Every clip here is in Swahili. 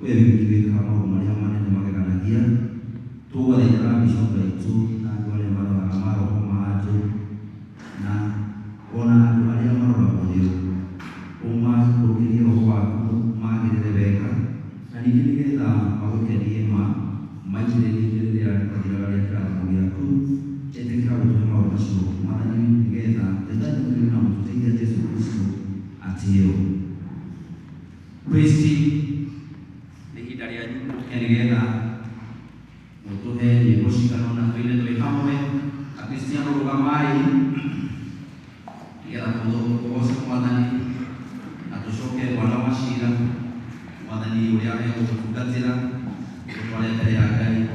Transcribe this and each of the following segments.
wewe kiwe kama umalia manene mageganagia tuwa lera bishoka itu na wale mara amaro maatu na ona wale amaro badio uma kukirio kwa magere beka na nikileta magokerie majire nikilete ya kadira ya kwa yaku etekra utoma wasu mara ni ngeta tendani na mtutinga Yesu Kristo atio Kristi hidari ya nyumbu kenegena mutuhe yekushikana na kwile tuli hamwe akristiano rugamai ya kundo kuosa mwadani atushoke wala mashira mwadani uriame kutugatira wale tare akai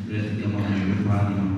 tulete kama mwadani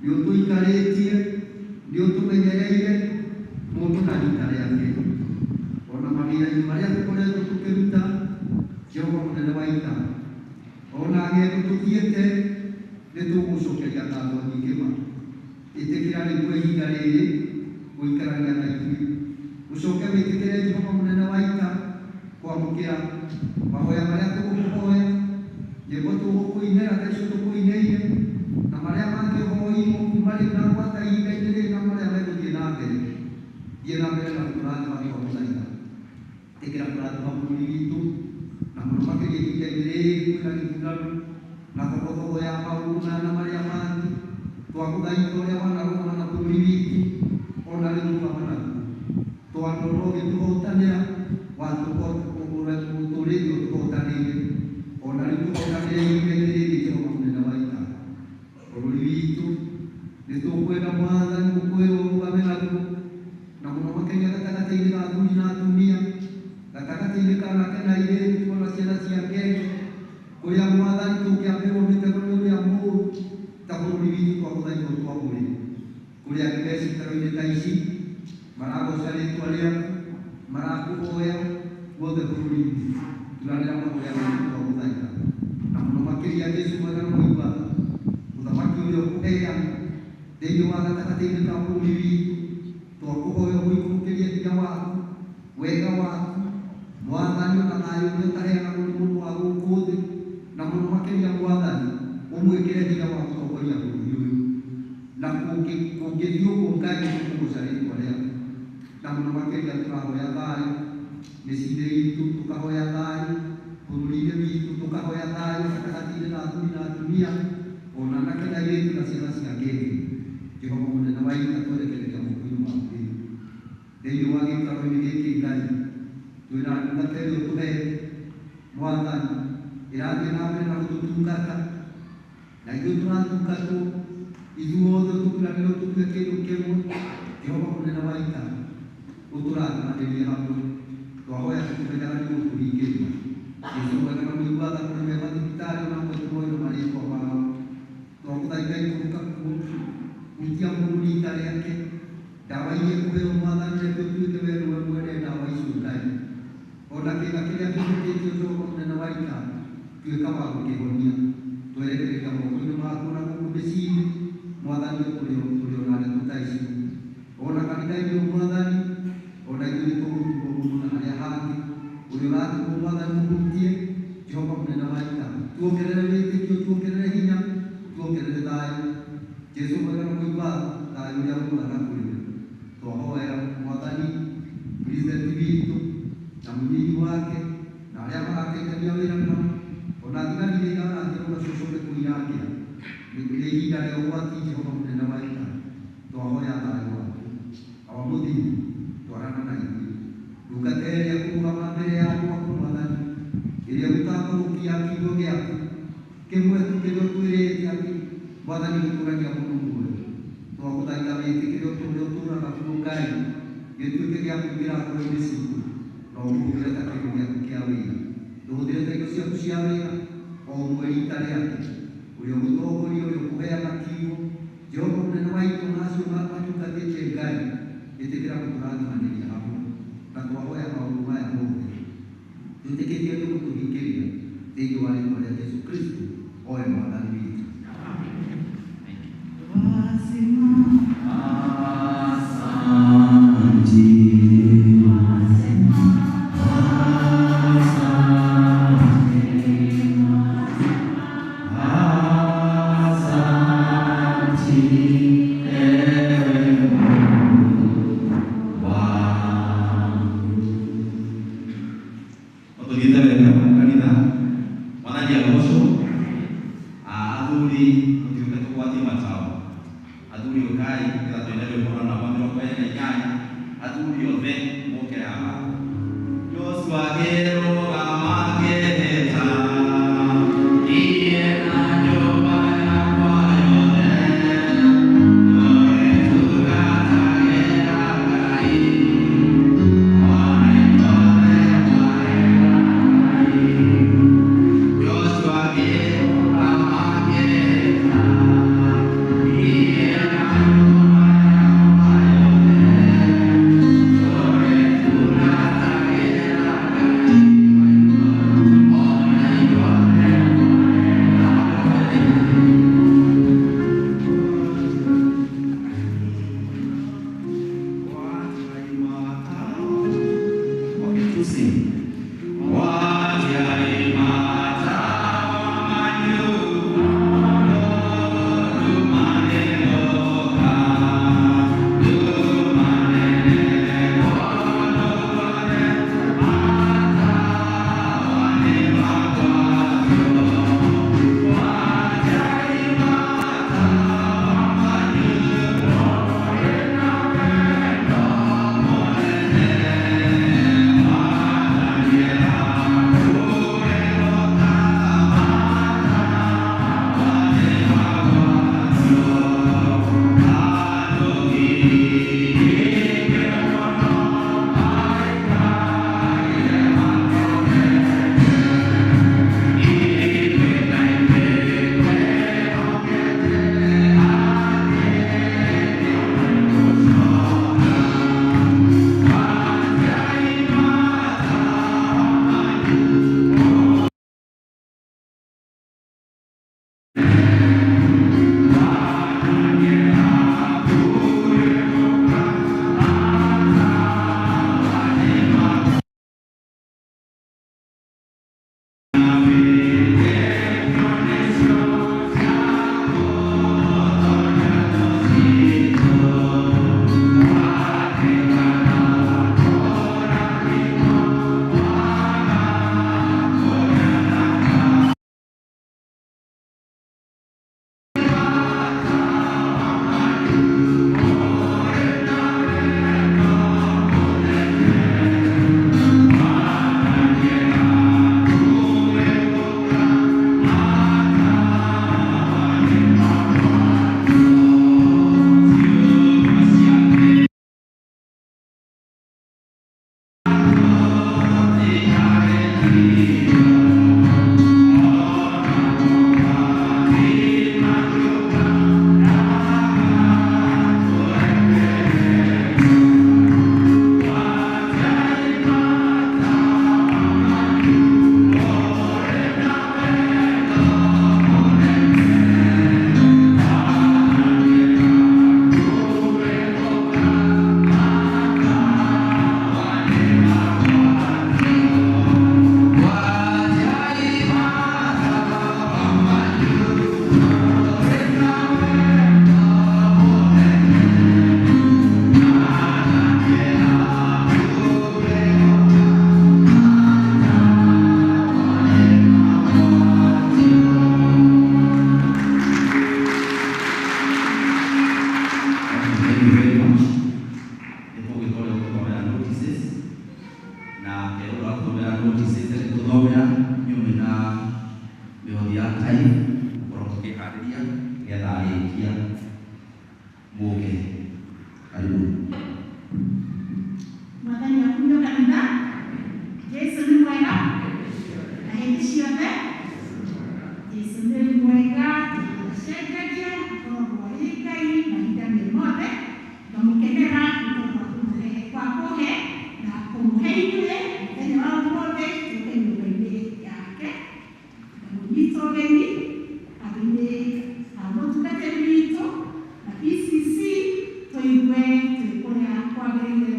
nĩ ũtũikarĩtie, nĩ ũtũmenyereire mũndũ na rita rĩake. Ona mawĩra-inĩ marĩa tũkoretwo tũkĩruta, Jehova mũnene wa ita, ona ng'endo tũthiĩte nĩ tũgũcokeria ngatho nyingĩ ma. Ĩtĩkĩra rĩu kwa ihinda rĩrĩ gũikarania na ithuĩ. Ũcoke wĩtĩkĩre Jehova mũnene wa ita kwamũkĩra mahoya marĩa tũgũkũhoya, nyĩmbo tũgũkũinĩra ta icio tũkũinĩire, na marĩa mangĩhoirwo kuma rĩu na gwata ihinda-inĩ rĩrĩ na marĩa megũthiĩ na mbere. Thiĩ na mbere na kũrathima Jehova mũthaitha. Ĩtĩkĩra kũrathima bũrũri witũ, na mũno makĩria ihinda-inĩ rĩrĩ kwĩna gĩthurano na thogothogo ya maũndũ na marĩa mangĩ. Twagũthaitha ũrĩa wanarũgama na bũrũri witũ, ona rĩu rũgama naguo. Twandora ũgĩtũhotanĩra, mũtũrĩre ũtũhotanĩire, ona rĩu tũhotanĩre ihinda-inĩ rĩrĩ Jehova mũnene wa ita. Bũrũri witũ nĩ tũkwenda Mwathani gũkwĩrwo ũrũgame naguo, na mũno makĩria gatagatĩ-inĩ ga athuri na atumia, gatagatĩ-inĩ ka anake na airĩtu ona ciana cia ngenge, kũrĩa Mwathani tũngĩambĩrwo mĩtego nĩ ũrĩa mũũru, ta bũrũri witũ twagũthaitha ũtwamũrĩre. Kũrĩa angĩ cikaro-inĩ ta ici maragoca rĩĩtwa rĩaku, marakũhoya guothe bũrũri-inĩ, turanĩra mahoya maitũ twagũthaitha. Na mũno makĩria Jesũ mwega na mũigua mũthamaki ũrĩa ũkũheana thĩinĩ wa gatagatĩ-inĩ ka bũrũri witũ, twakũhoya ũikũrũkĩrie hinya waku, wega waku, Mwathani ona thayũ ũrĩa ũtaheanagwo nĩ mũndũ wa gũkũ thĩ, na mũno makĩria Mwathani ũmwĩkĩre hinya wa gũtongoria bũrũri ũyũ. Na kũngĩthiĩ ũguo Ngai nĩtũkũgũca rĩĩtwa rĩaku. Na mũno makĩria tũrahoya thayũ mĩciĩ-inĩ itũ, tũkahoya thayũ bũrũri-inĩ witũ, tũkahoya thayũ gatagatĩ-inĩ ga athuri na atumia, ona anake na airĩtu na ciana cia ngenge. Jehova mũnene wa ita, twerekereria moko-inĩ maku rĩu. Thĩinĩ wa gĩikaro-inĩ gĩkĩ Ngai, twĩna ndungata ĩrĩa ũtũheete Mwathani, ĩrathiĩ na mbere na gũtũtungata, na ithuĩ tũratungatwo, ithuothe tũkiranĩrwo tũtue kĩndũ kĩmwe. Jehova mũnene wa ita, ũtũrathimanĩrie hamwe, twahoya tũkĩmenyaga nĩ ũgũtũhingĩria. Jesũ mwega na mũigua tha kũrĩ me mathibitarĩ ona amwe tũmoire marĩĩtwa mao, twagũthaitha ikũrũka kuhutia bũrũri ita rĩake, ndawa iria kũheo Mwathani reke ũtuĩke we nĩwe mwene ndawa icio Ngai. Ona kĩga kĩrĩa kĩhutĩtio Jehova mũnene wa ita, tuĩka wa gũkĩhonia, twerekereria moko-inĩ maku na gũkũ mĩciĩ-inĩ, Mwathani tũrĩ ona ndeto ta icio. Ona kanitha-inĩ Mwathani, ona ithuĩ tũgũtuo mũndũ na harĩa hangĩ, ũrĩa ũratuo Mwathani mũhutie, Jehova mũnene wa ita, tuongerere wĩtĩkio, tuongerere hinya, tuongerere thayũ. Jesũ mwega na mũigua thayũ ũrĩa ũmũraga kũrĩ we. Twahoya Mwathani president witũ na mũnyinyi wake na arĩa marateithania wĩra nao, ona thigari iria irarangĩrwo na cũcũ kũirangĩra nĩ ihinda rĩa ũgwati. Jehova mũnene wa ita, twahoya thayũ waku wa mũthini, twarana na ithuĩ. Ndungata ĩrĩa kũrũgama mbere ya andũ aku Mwathani, ĩrĩa gũtambũrũkia kiugo gĩaku kĩmwe tu kĩrĩa ũtwĩrĩte atĩ Mwathani gĩtũũragia mũndũ muoyo. Twagũthaitha wĩtĩkĩre ũtũũre ũtũũraga kuo Ngai, gĩtuĩke gĩa kũingĩra ngoro-inĩ citũ, na ũhũthĩre ta kĩndũ gĩaku kĩa wĩra. Tũhũthĩre ta indo ciaku cia wĩra, o ũmwe rita rĩake, ũrĩa ũgũtongoria, ũrĩa ũkũheana kiugo. Jehova mũnene wa ita, ona acio matungatĩte Ngai, ĩtĩkĩra gũtũrathimanĩria hamwe, na twahoya maũndũ maya mothe twĩtĩkĩtie nĩ ũgũtũhingĩria thĩinĩ wa rĩĩtwa rĩa Jesũ Kristo, owe Mwathani witũ. Yeah.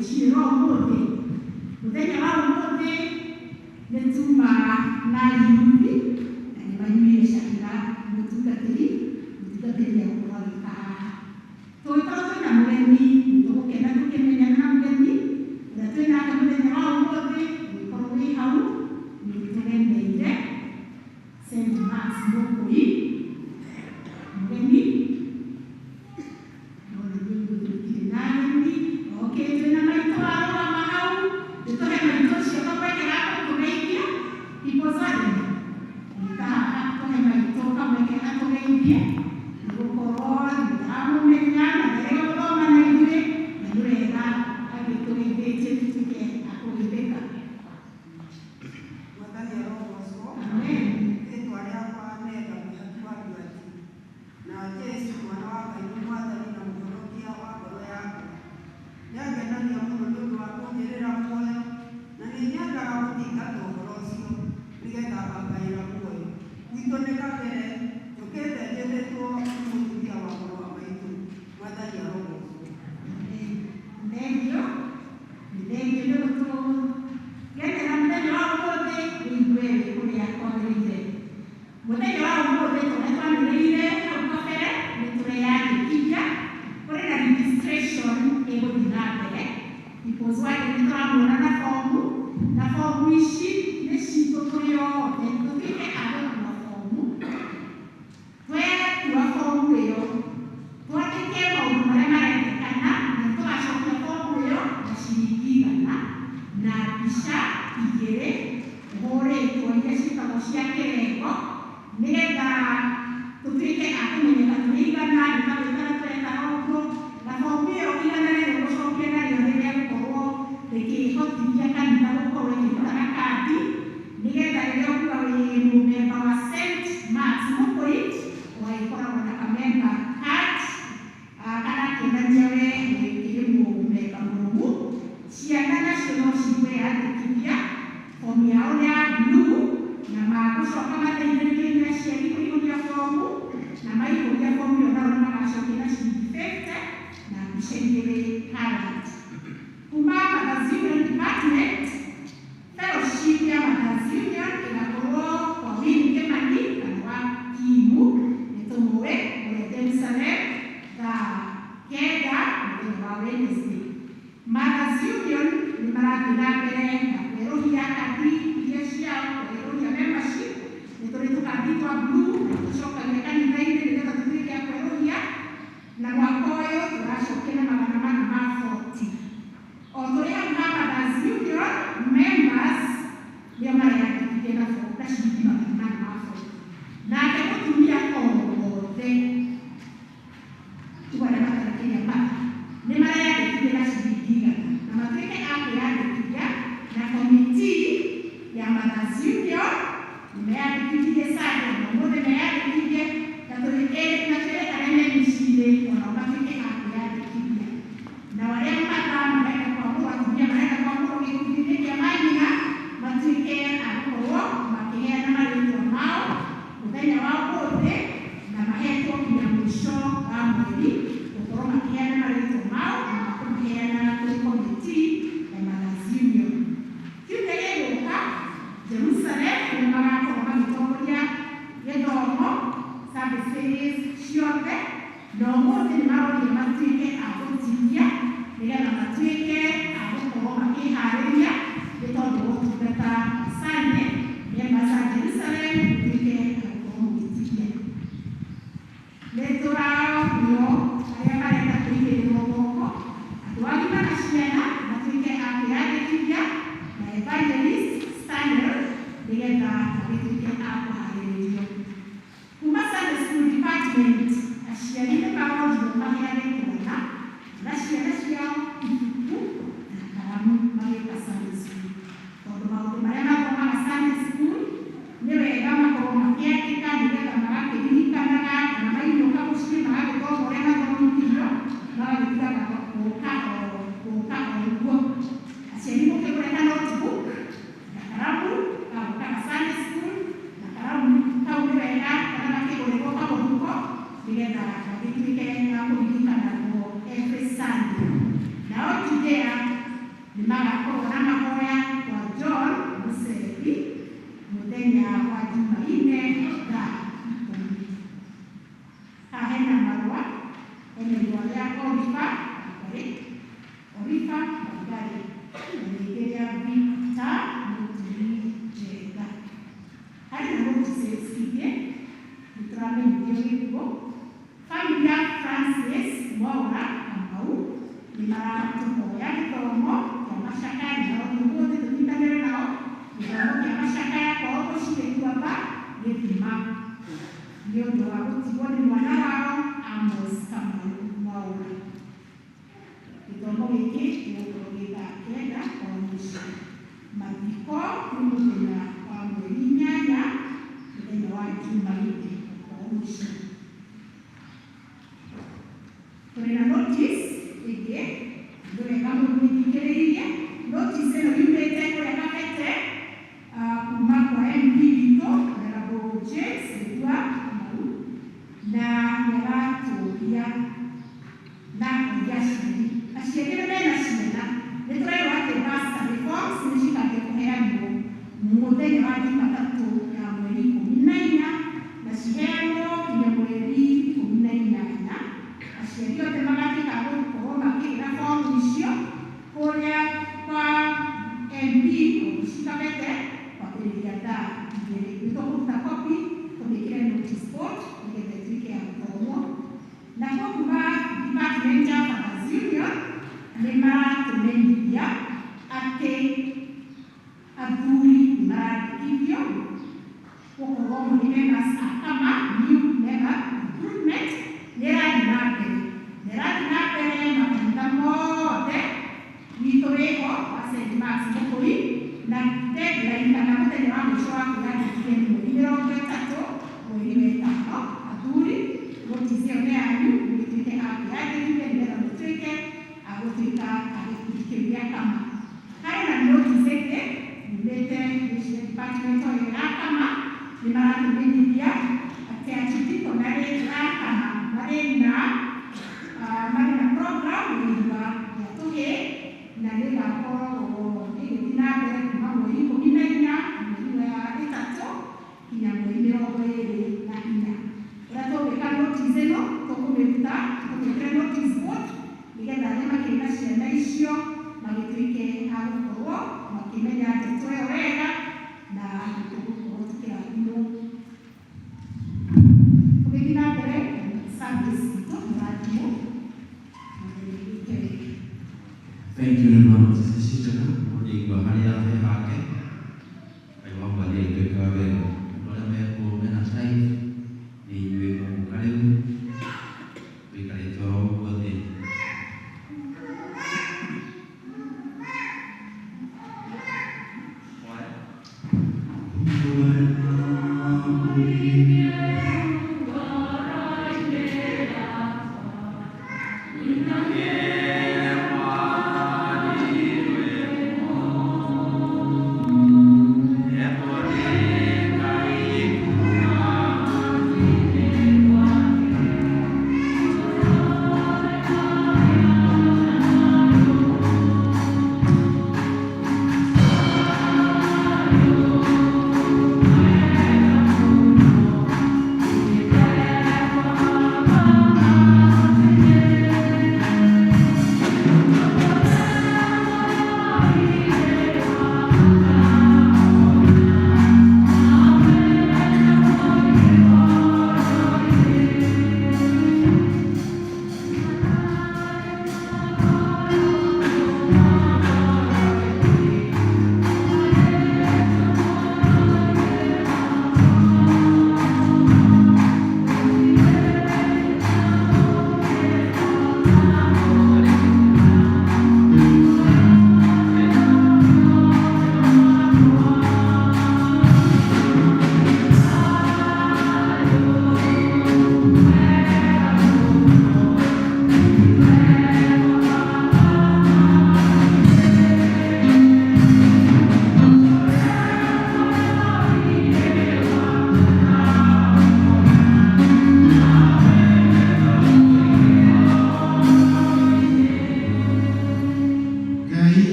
gũcirĩrwo ũmũthĩ. Mũthenya wa ũmũthĩ nĩ tuma na yuthi na nĩ manyuire cai na mũtungatĩri ya gũkorwo agĩka haha. Tũgĩkorwo twĩna mũgeni nĩtũgũkena tũkĩmenyana na mũgeni ũrĩa twĩnake mũthenya wa ũmũthĩ ũgĩkorwo wĩ hau nĩ tũgeneire St. Max Mũkũi mũgeni Orifa Wangari Nigeria Victor Muturi Njenga. Hari na notices igie nituramenya gĩkuo. Familia Francis Mwaura Kamau nĩ maratũhoya gĩthomo kĩa macakaya nao nĩguo tũthitanĩre nao gĩthomo kĩa macakaya kwao gũcirĩ kwamba gĩthima nĩ ũndũ wa gũtigwo nĩ mwana wao Amos Kamau Mwaura. Gĩthomo gĩkĩ gĩgũkorwo gĩ thaa kenda kwa mũico. Mathiko nĩ mũthenya wa mweri 8 mũthenya wa Jumaine kwa mũico. Tũrĩ na notice ĩngĩ ndũrega mũthikĩrĩrie. Notice ĩno yumĩte kũrĩa Kabete kuma kwa MP witũ Honorable James Ndua Kamau na nĩaratũria na kũria aciari arĩa mena ciana nĩtũrerwo atĩ bursary forms nĩcibatiĩ kũheanwo mũthenya wa Jumatatũ ya mweri 14 na ciheanwo nginya mweri 18. Aciari othe magatuĩka gũkorwo makĩgĩra fomu icio kũrĩa kwa MP obici Kabete kwambĩrĩria thaa 2. Nĩtũkũruta copy tũmĩkĩre notice board nĩgetha ĩtuĩke ya gũthomwo. Nakuo kuma Department ya Fathers Union nĩ maratũmenyithia atĩ athuri nĩ marandĩkithio gũkorwo mũrĩ members a KAMA. New member recruitment nĩrathiĩ na mbere. Nĩrathiĩ na mbere makanitha mothe witũ wĩho wa St. Mark's Mũkũri na deadline kana mũthenya wa mũico wa kwĩyandĩkithia nĩ mweri 30 mweri wa 5. Athuri notice ĩyo nĩ yanyu mũgĩtuĩke a kwĩyandĩkithia nĩgetha mũtuĩke a gũtuĩka a gĩkundi kĩu gĩa KAMA. Harĩ na notice ĩngĩ yumĩte department ĩyo ya KAMA nĩ maratũmenyithia atĩ atitiko marĩ a KAMA marĩ na program ĩrĩa ya tũhĩ na nĩgakorwo ĩgĩthiĩ na mbere kuma mweri 14 mweri wa 3 nginya mweri 24. Ũrĩa tũgwĩka notice ĩno tũkũmĩruta tũmĩkĩre notice board nĩgetha arĩa makĩrĩ na ciana icio magĩtuĩke a gũkorwo makĩmenya ndeto ĩyo wega na tũgũkorwo tũkĩrathimwo. Tũgĩthiĩ na mbere service itũ mũrathimwo. Thank you Reverend Sister Mungu harĩa he hake aiwa mbali ituĩka wega ũrĩa mena sai nĩ inyuĩ mũka rĩu wĩikarĩte o ũguo thĩ.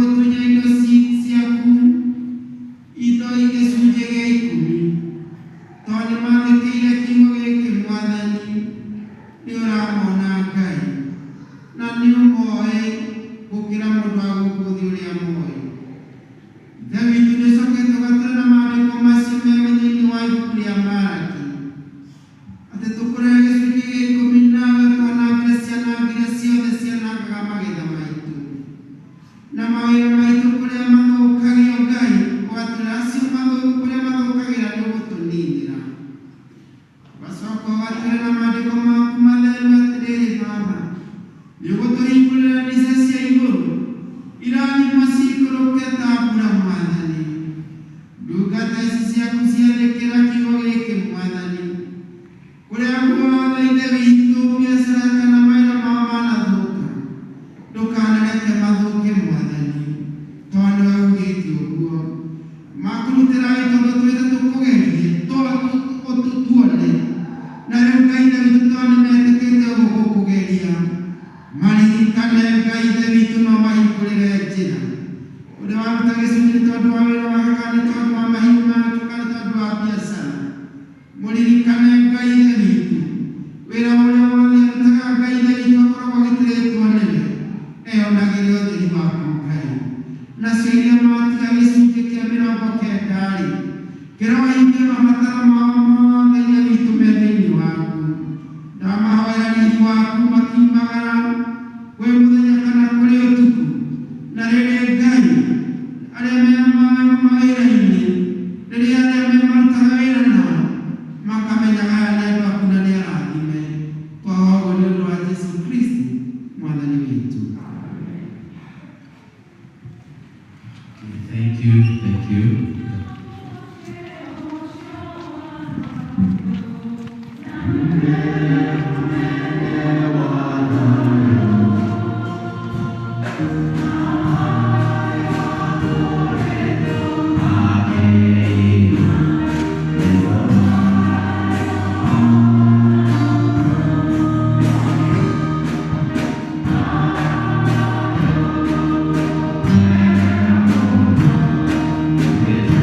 gũtunya indo ciaku indo igĩcunjĩ gĩa 10 tondũ nĩmathĩkĩire kiugo gĩkĩ Mwathani nĩ ũramona Ngai na nĩ ũmoĩ gũkĩra mũndũ wa gũkũ thĩ ũrĩa moĩ. Ithe witũ nĩcokete ũgatũre na maandĩko macio me thĩinĩ wa ibuku rĩa Malaki atĩ tũkũrere gĩcunjĩ gĩa 10 nawe twanangire cianangire ciothe cianangaga magetha maitũ na mawĩra maitũ kũrĩa mathũkagio Ngai ũgatũrera acio kũrĩa mathũkagĩra nĩ ũgũtũninĩra. Ũgacoka ũgatũre na maandĩko maku matheru atĩrĩrĩ Baba nĩ ũgũtũhingũrĩra ndirica cia igũrũ irathimo ciikũrũke ta mbura Mwathani. Ndungata ici ciaku ciathĩkĩra kiugo gĩkĩ Mwathani kũrĩa guothe Ithe witũ biacara kana mawĩra mao manathũka ndũkanareke mathũke Mwathani tondũ nĩwe ugĩte ũguo. Makũrutĩra wĩ tondũ twĩre tũkũgerie ũtũtuone na rĩu Ngai Ithe witũ tondũ nĩmetĩkĩte gũkũgeria maririkane Ngai Ithe witũ no mahingũrĩre njĩra. Ũrĩa waruta gĩcunjĩ tondũ wa wĩra wake kana nĩ tondũ wa mahiũ make kana nĩ tondũ wa biacara, mũririkane Ngai Ithe witũ wĩra ũrĩa wothe arutaga Ngai Ithe witũ akoragwo agĩtĩrĩtwo nĩwe eyonagĩre ũtheri waku Ngai. Nacio iria matiga gĩcunjĩ kĩa 90-rĩ kĩrohingie mabataro mao mothe Ithe witũ me thĩinĩ waku. Ndamahoera riri waku makiumagara kwĩ mũthenya kana kũrĩ ũtukũ na rĩrĩa Ngai arĩa me mawĩra-inĩ rĩrĩa arĩa me marutaga wĩra nao makamenyaga aya nĩ andũ aku na nĩ arathime. Twahoya ũguo nĩ ũndũ wa Jesũ Kristo Mwathani witũ. Thank you, thank you. Thank you.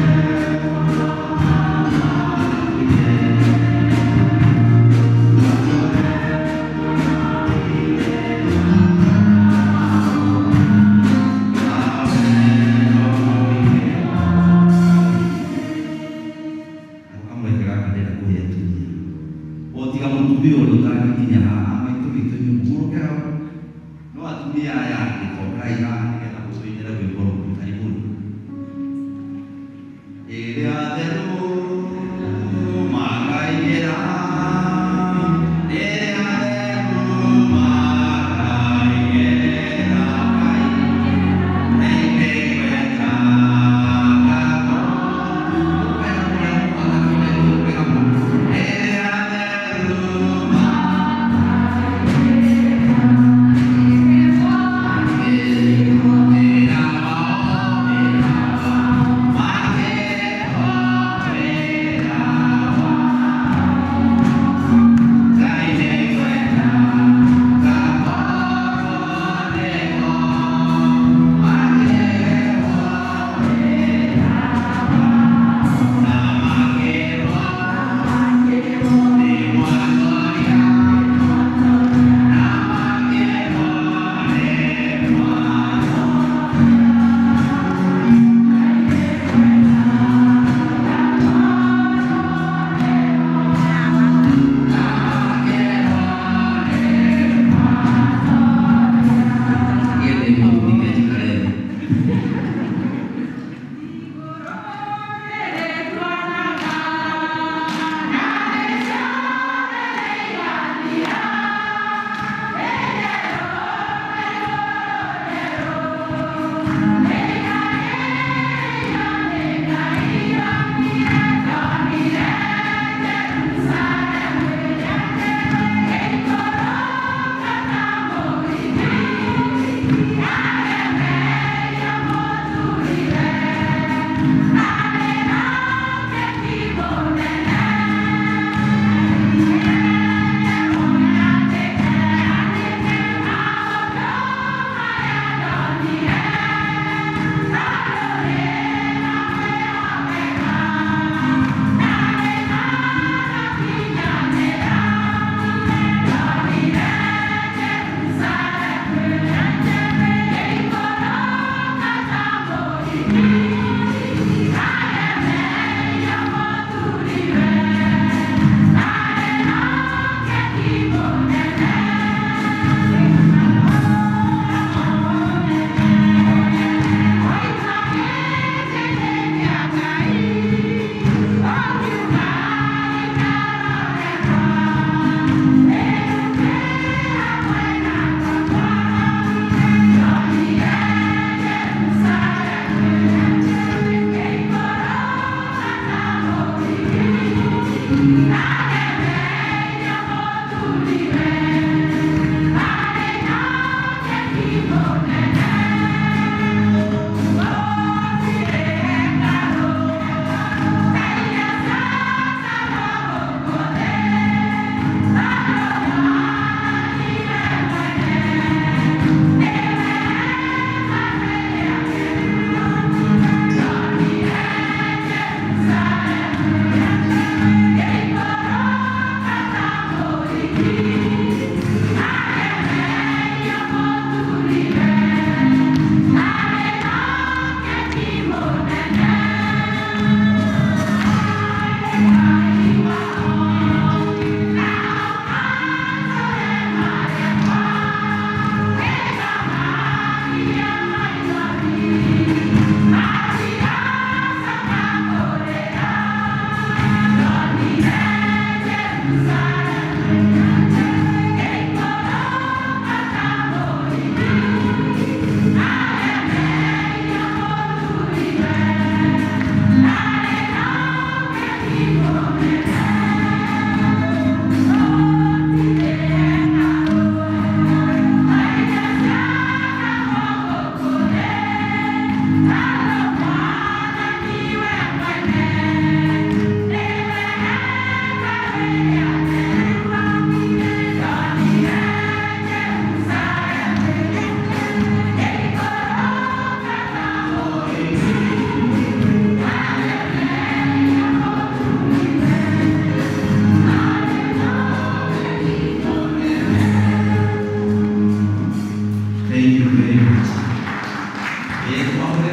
Thank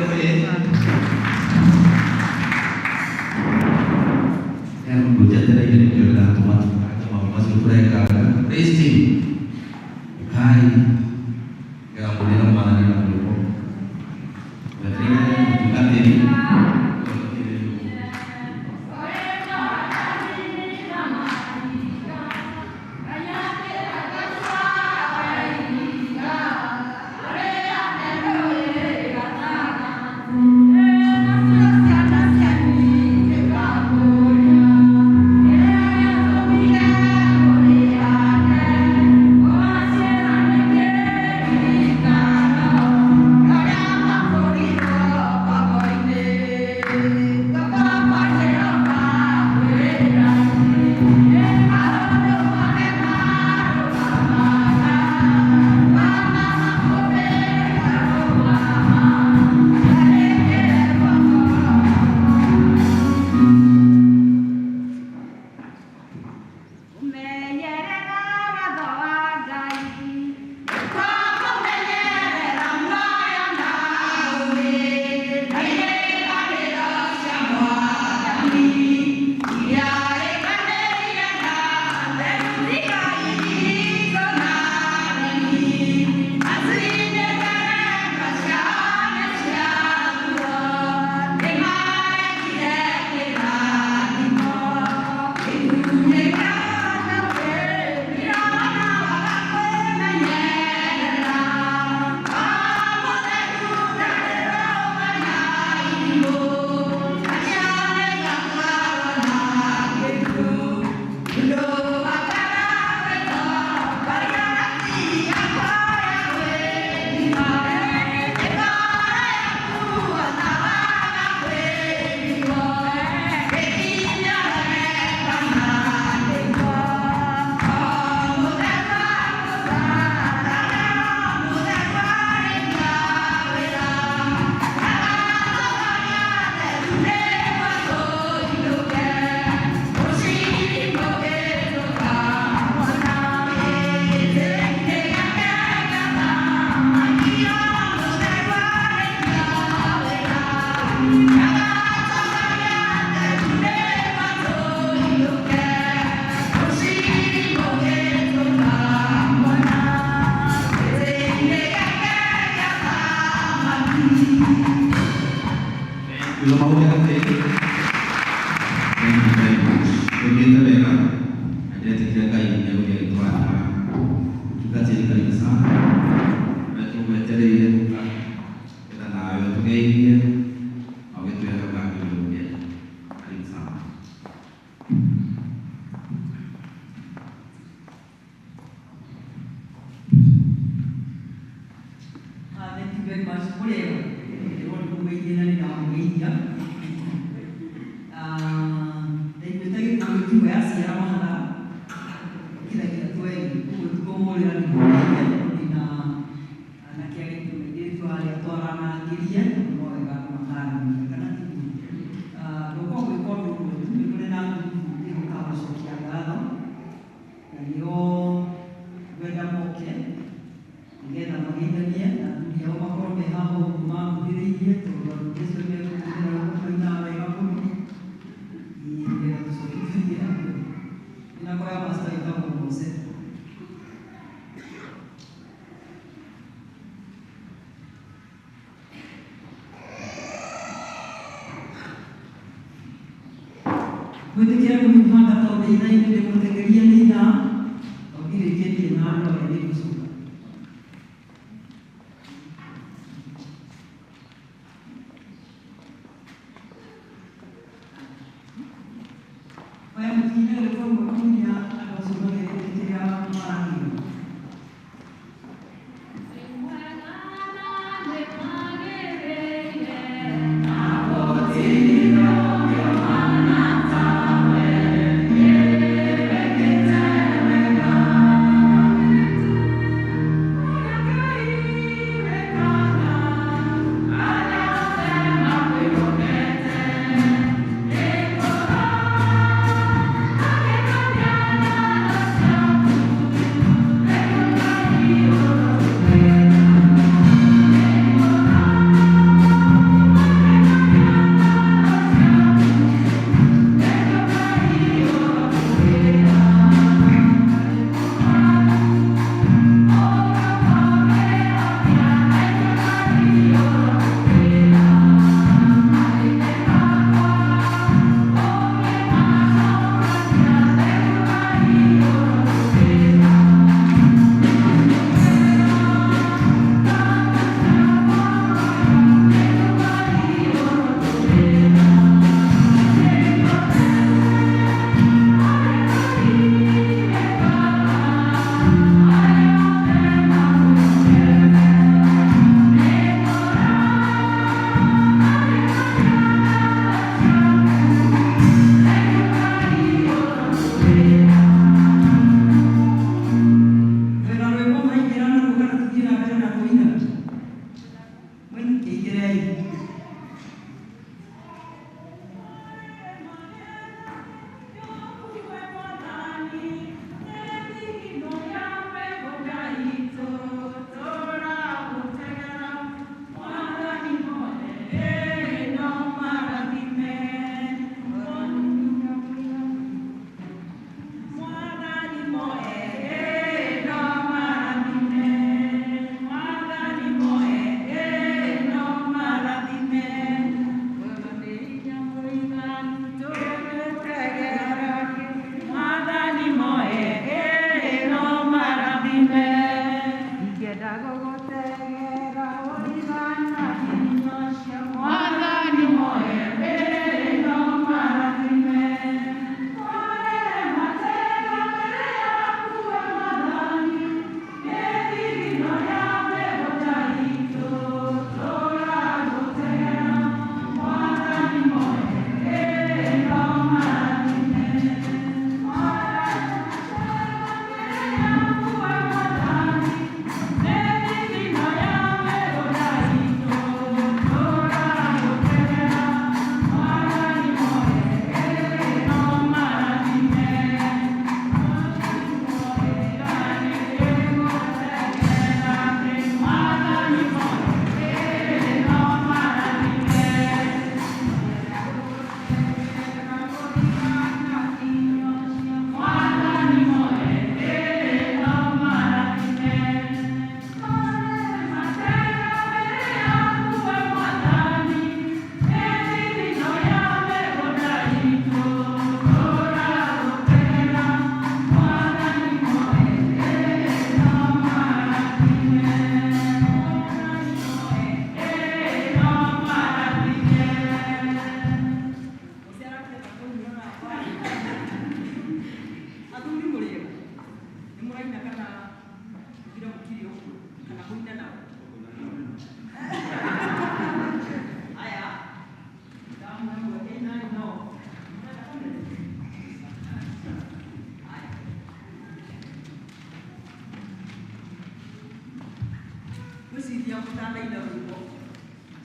ida rwimbo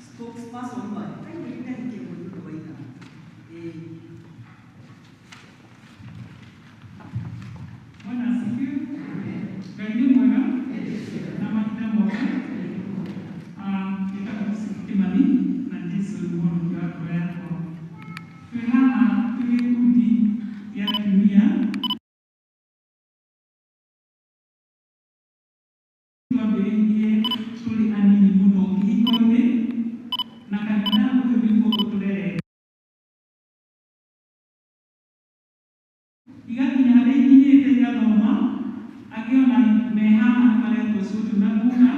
spokesperson wa kainga hike mundu wa ida Bwana asifiwe. Kaini mwega na mahita mwega. Nitakusikimani na Yesu mwono wako yako. Tunaha tulikundi ya dunia. Tuwabiringie tuli anini muno kihikoine na kanina uwimbo utulele. Igakinya harĩ ikinyĩte igathoma akiona mehana maretwo cũndu na guka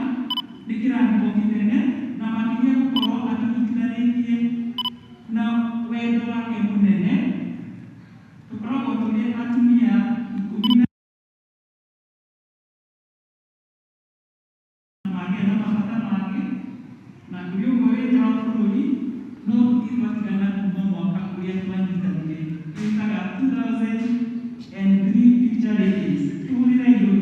nĩ kĩrathimo kĩnene na makĩria gũkorwo atũnyitithanĩtie na wendo wake mũnene. Tũkoragwo tũrĩ atumia 10 magĩa na mabata make na tũrĩ ũmwe wĩra wa bũrũri no tũtigana kuma mwaka ũrĩa twanyitanire twĩtaga 2003 picture ladies. Tũhũrĩre irũi.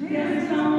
Yesu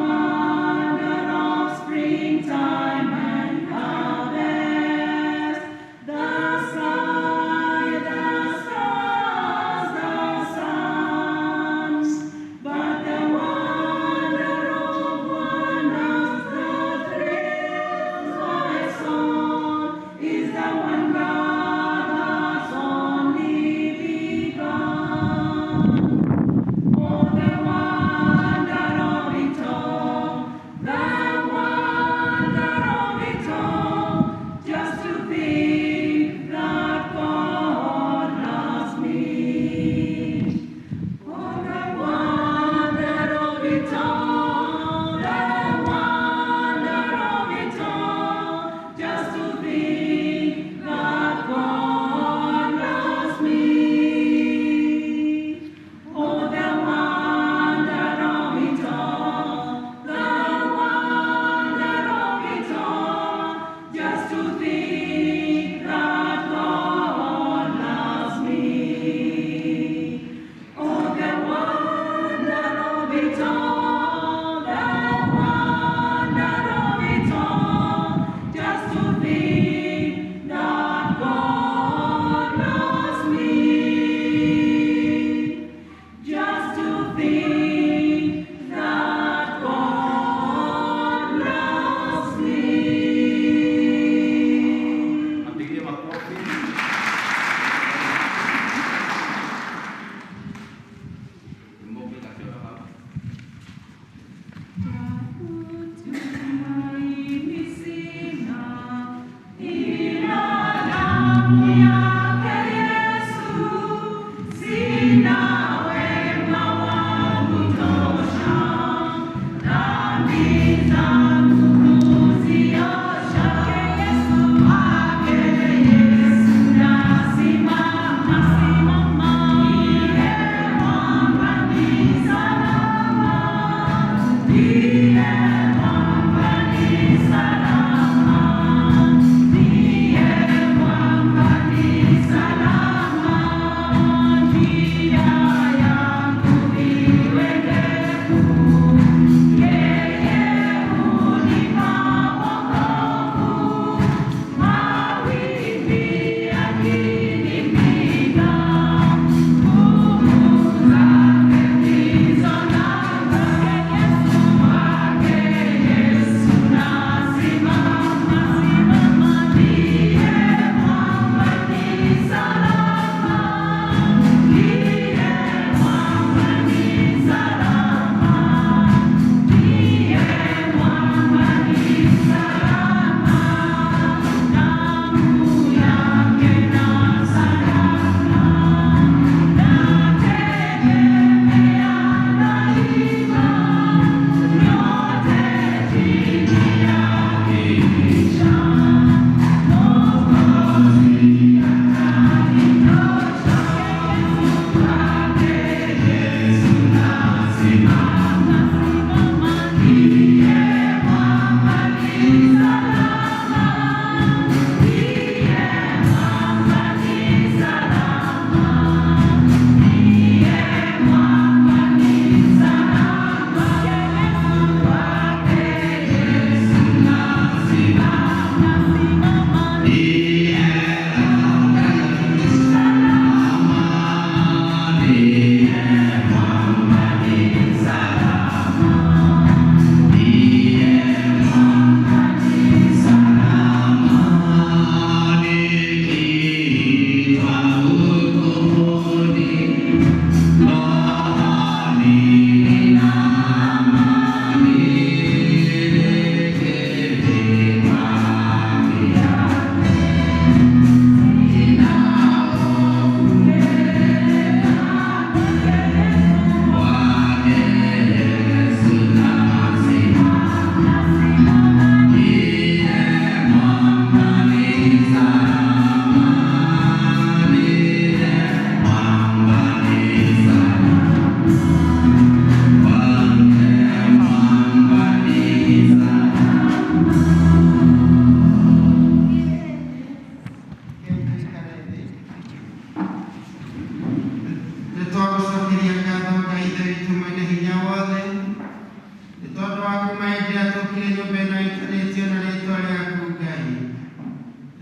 hĩndĩ ĩrĩa tũkire nyũmba ĩno ĩtanĩtio na rĩĩtwa rĩaku Ngai.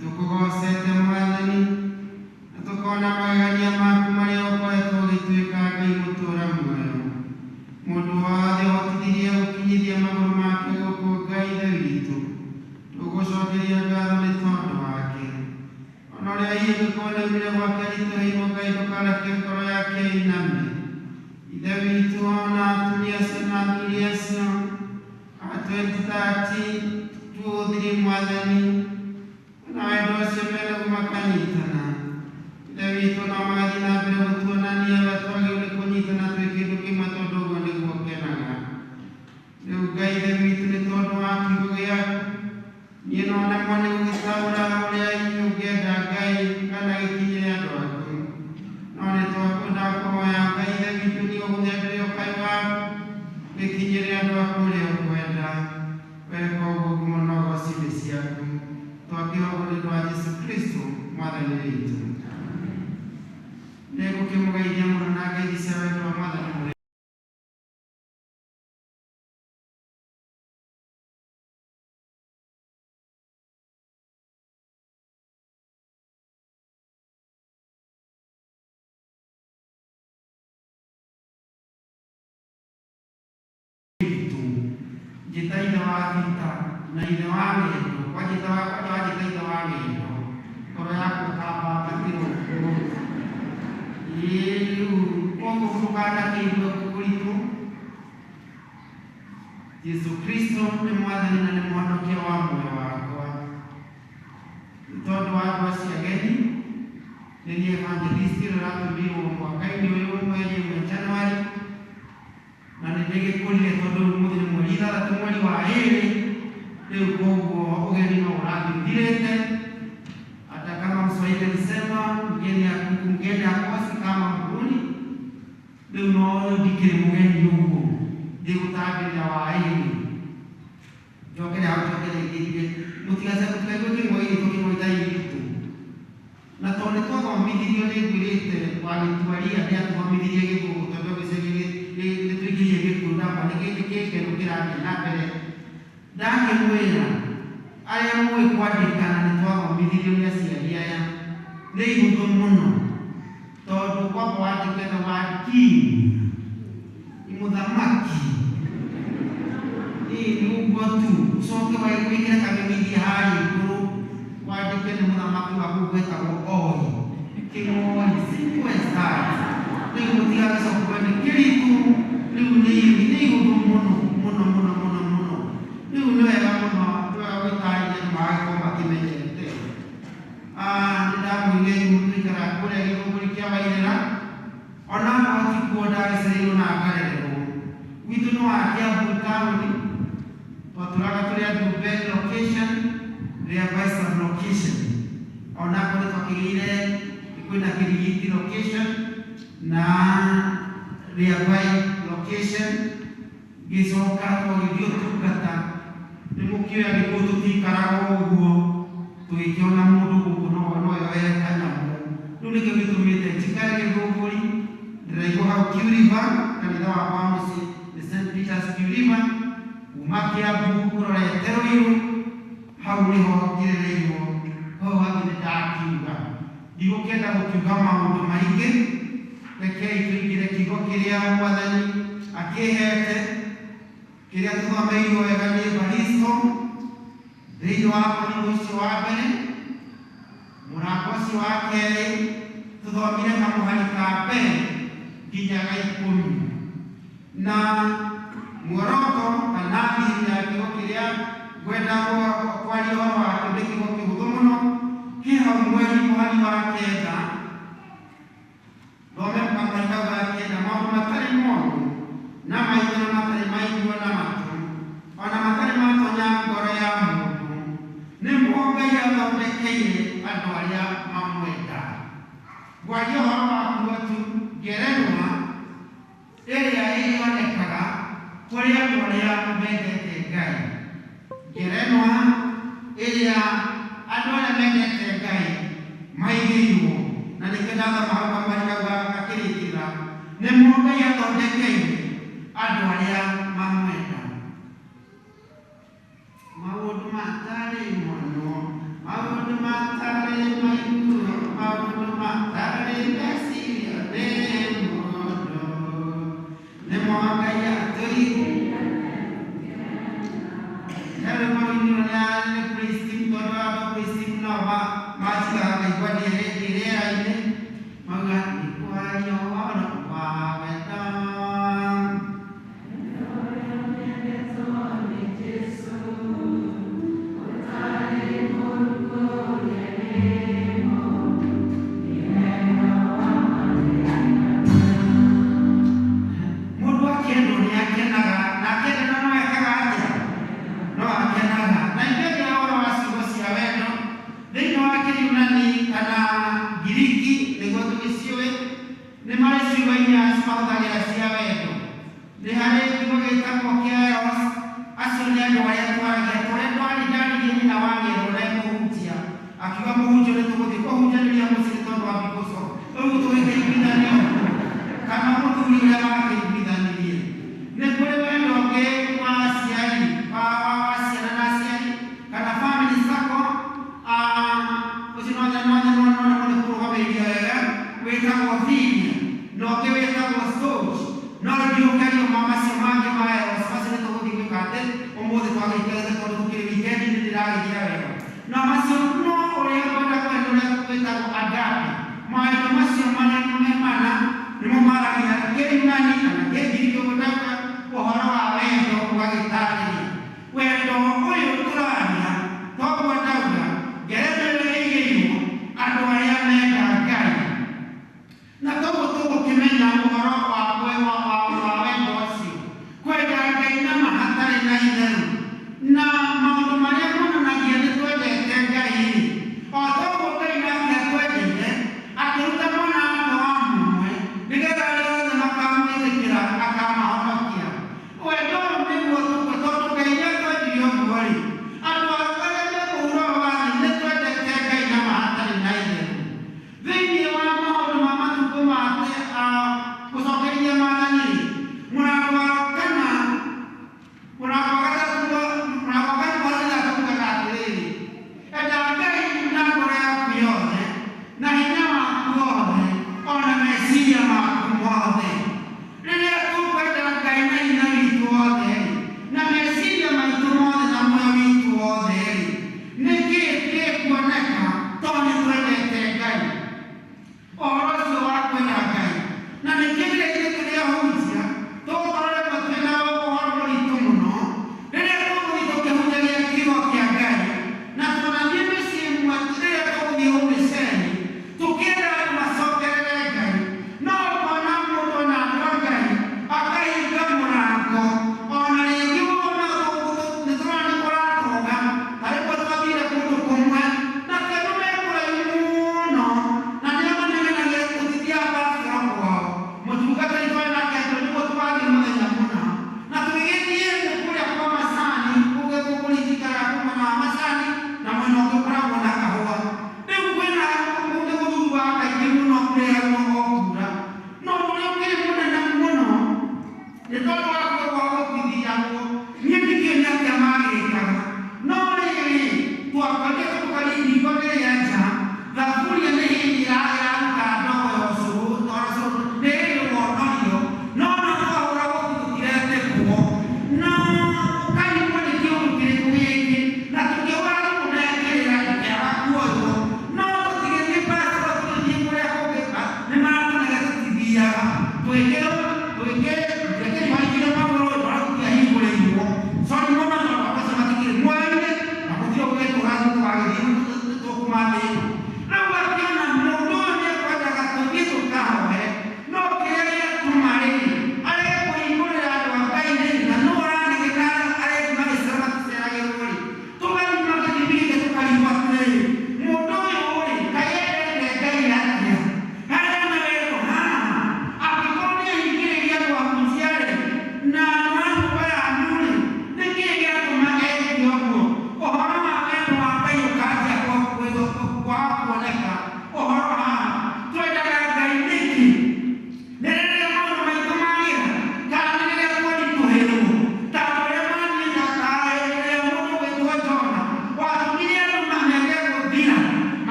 Tũkũgocete Mwathani, na tũkona magegania maku marĩa ũkoretwo ũgĩtuĩka Ngai mũtũũra muoyo. Mũndũ wothe ũhotithirie gũkinyithia magũrũ make gũkũ Ngai Ithe witũ, tũgũcokeria ngatho nĩ tondũ wake. Ona ũrĩa hihi angĩkorwo nĩaumire gwake ritũhĩirwo Ngai ndũkareke ngoro yake ĩiname. Ithe witũ ona atumia acio na athuri acio a 2030 tuũthiri Mwathani, na wendo ũcio menaguo makanyitana. Ithe witũ no magathiĩ na mbere gũtuonania ũrĩa twagĩrĩirwo nĩ kũnyitana twĩ kĩndũ kĩmwe tondũ ũguo nĩguo ũkenaga. Rĩu Ngai Ithe witũ nĩ tondũ wa kiugo gĩaku, niĩ no nemwo nĩ gũgĩtaũra ũrĩa inyuĩ ũngĩenda Ngai kana gĩkinyĩre andũ aku. No nĩ twakwenda kũhoya Ngai Ithe witũ nĩ ũgũthendeре ũkai waku gĩkinyĩre andũ aku ũrĩa ũkwenda. Weka ũguo ngumo na ũgooci-inĩ ciaku, twakĩhoya ũguo nĩ ũndũ wa Jesũ Kristo Mwathani witũ. Nĩngũkĩmũgeithia mũno na ngeithi cia wendo wa Mwathani mũrĩa njĩta ithe wa thita na ithe wa wendo, kwa njĩta wakwa njĩta ithe wa wendo, ngoro yaku ĩkambabatĩrwo kuo. Rĩu ũguo ndũkanakĩigue kũritũ. Jesũ Kristo nĩ Mwathani na nĩ mũhonokia wa muoyo wakwa. Nĩ tondũ wa andũ acio ageni, nĩ niĩ evangelist ũrĩa ũratũmirwo mwaka-inĩ ũyũ mweri 1 Januari, na nĩ ndĩgĩkũrire tondũ ũmũthĩ nĩ mweri 6 mweri wa 2. Rĩu koguo ũgeni no ũrathiĩ ũthirĩte. Hata kama Mswahili alisema mgeni hakosi kama mgeni. Rĩu no ndikĩrĩ mũgeni ũguo ndĩgũtambĩrĩra wa 2. Njokere hau njokere ingĩ mũtigaigwe kĩmwe-inĩ tũkĩmwĩta iritũ. Na tondũ nĩ twathomithirio nĩ ngwĩrĩte wa Gĩtuaria nĩ atũthomithirie Gĩthũngũ tondũ gĩcagi nĩtũingĩrie Gĩkũyũ nakwa nĩ gĩkĩ kĩngeno kĩrathiĩ na mbere. Ndakĩmwĩra arĩa mũĩ kwandĩka na nĩ twathomithirio nĩ aciari aya nĩ ihũthũ mũno, tondũ kwamba wandĩke the word king ni mũthamaki ni ũguo tu, ũcoke wĩkĩre kamemithia harĩa igũrũ wandĩke nĩ mũthamaki wa kũu gwĩtagwo Oi, King Oi, simple as that. Rĩu mũtigagĩcoka nĩ kĩritũ, rĩu nĩ ihũthũ mũno mũno mũno mũno mũno. Rĩu nĩ wega mũno gũtarĩria andũ magagĩkorwo makĩmenyerete. Nĩ ndamwĩire mũtũikara kũrĩa Gĩthũngũri kĩa Wairĩra, ona no tikuo ndagĩcereirwo na ngarererwo. Gwitũ nĩ wa Kiambu taũni, twatũraga tũrĩ andũ Mbere location, Rĩamba Eastern location. Ona kũrĩ twakĩgĩire kwĩna Kĩrigiti location na Rĩamba location. Gĩcoka twagĩthiĩ ũtungata, nĩ mũkĩoya Gĩkũyũ tũtikaraga ũguo tũgĩkĩona mũndũ gũkũ no yoe kanyamũ. Rĩu nĩkĩo gĩtũmĩte njikare Gĩthũngũri, ndĩraigua hau Kiu River, kanitha wakwa mũciĩ nĩ St. Peter's Kiu River. Kuma Kiambu ũrorete Ruiru, hau nĩho ngĩrĩrĩirwo, hau hangĩ nĩ ndakiuga. Ndigũkĩenda gũkiuga maũndũ maingĩ, rekei tũingĩre kiugo kĩrĩa Mwathani akĩhete, kĩrĩa tũthomeirwo wega nĩ Evaristo thĩinĩ wa mũthenya ũcio wa mbere, mũrango ũcio wa kerĩ tũthomire kamũhari ka mbere nginya ga 10. Na muoroto kana thiri ya kiugo kĩrĩa ngwenda kwaria ũhoro wakĩo nĩ kiugo kĩhũthũ mũno, kĩ hau mũhari wa 9. Thome kamũhari kau ga 9, maũndũ matarĩ moru na maitho na matarĩ maiguo na matũ, ona matarĩ matonya ngoro ya mũndũ, nĩmo Ngai athondekeire andũ arĩa mamwenda. Ngwaria ũhoro wakuo tu, ngerenwa ĩrĩa ĩyonekaga kũrĩ andũ arĩa mendete Ngai. Ngerenwa ĩrĩa andũ arĩa mendete Ngai maigĩirwo, na nĩkĩo ndathoma hau kamũhari kau gakĩrĩkĩra, nĩmo Ngai athondekeire andũ arĩa mamwenda. Na maundu maria monanagia nĩ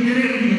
Hallelujah.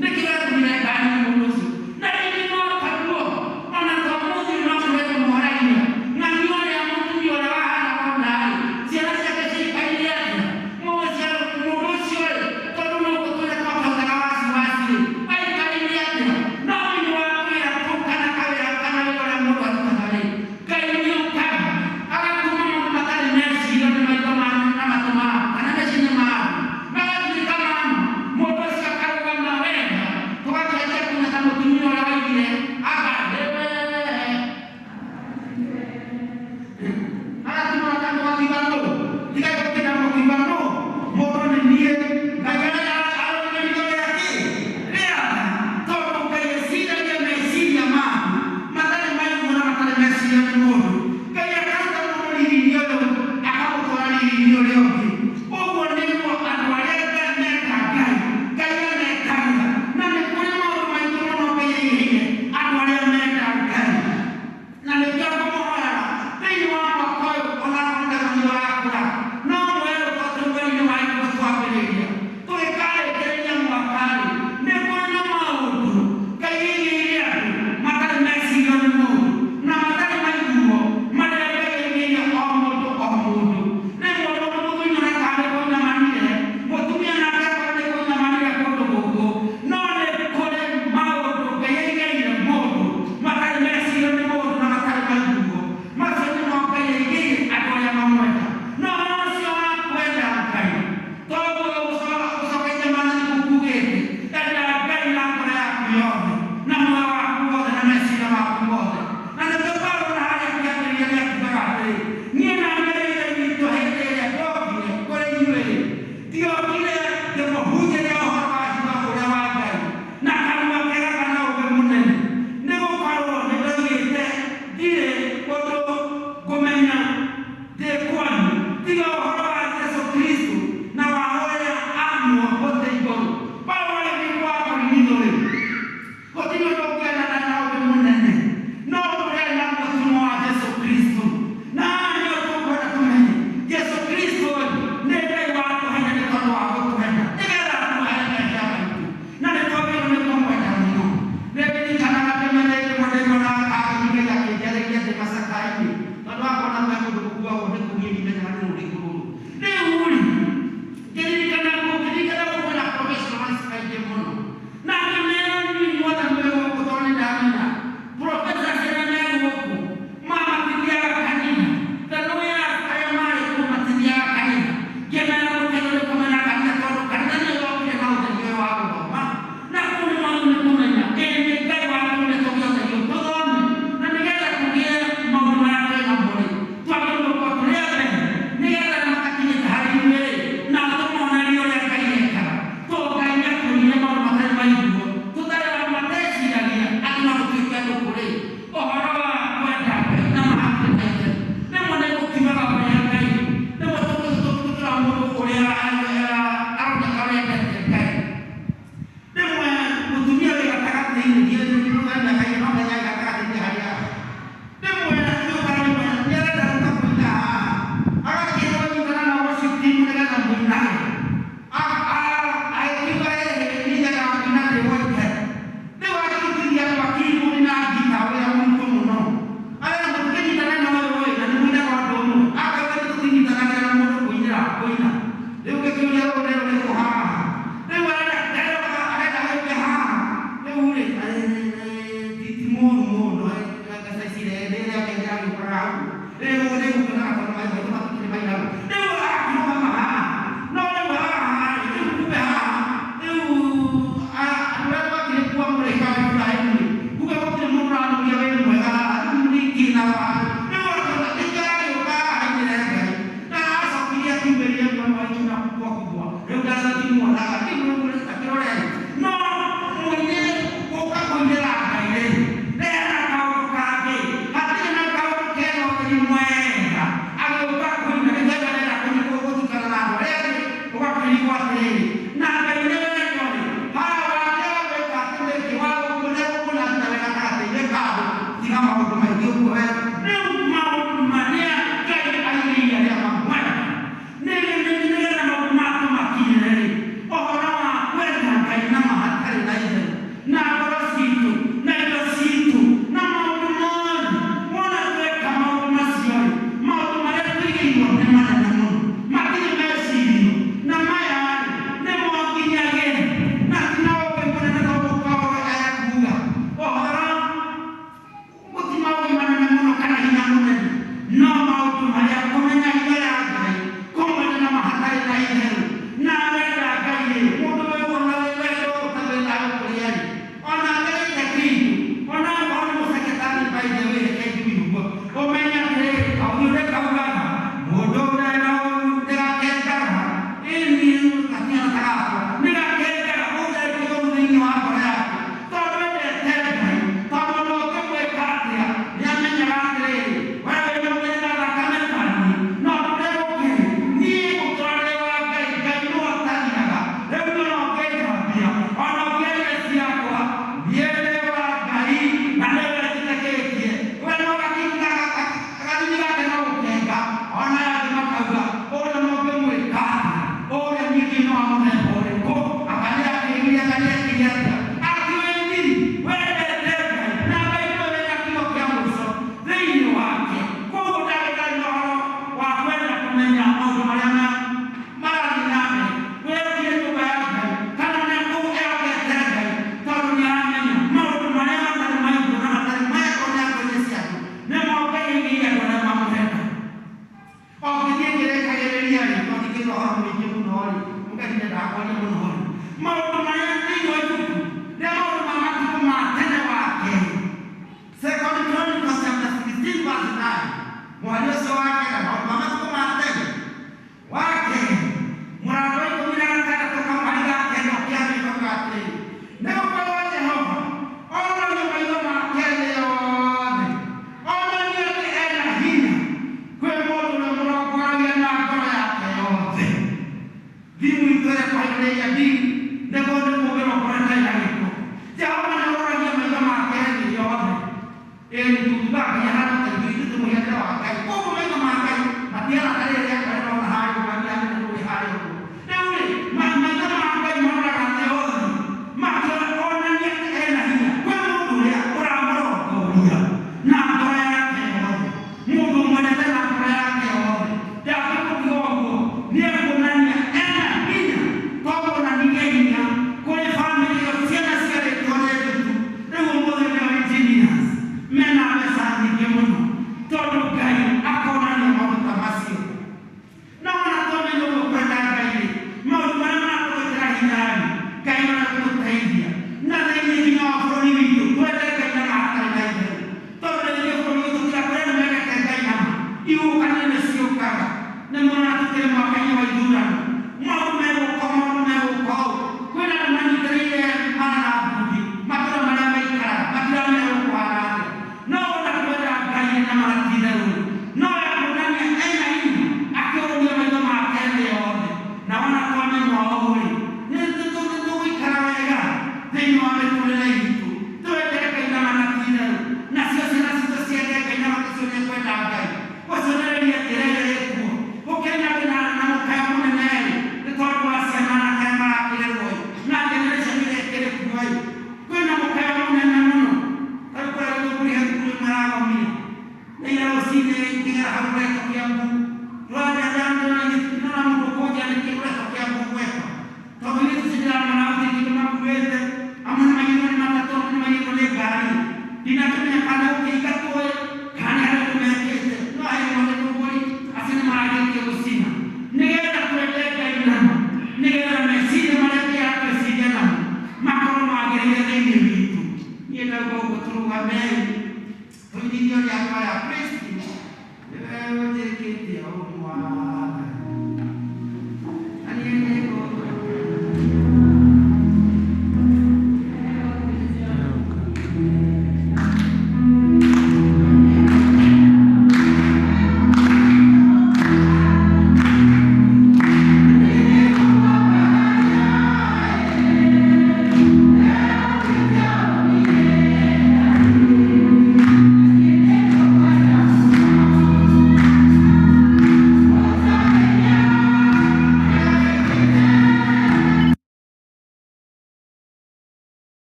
Niki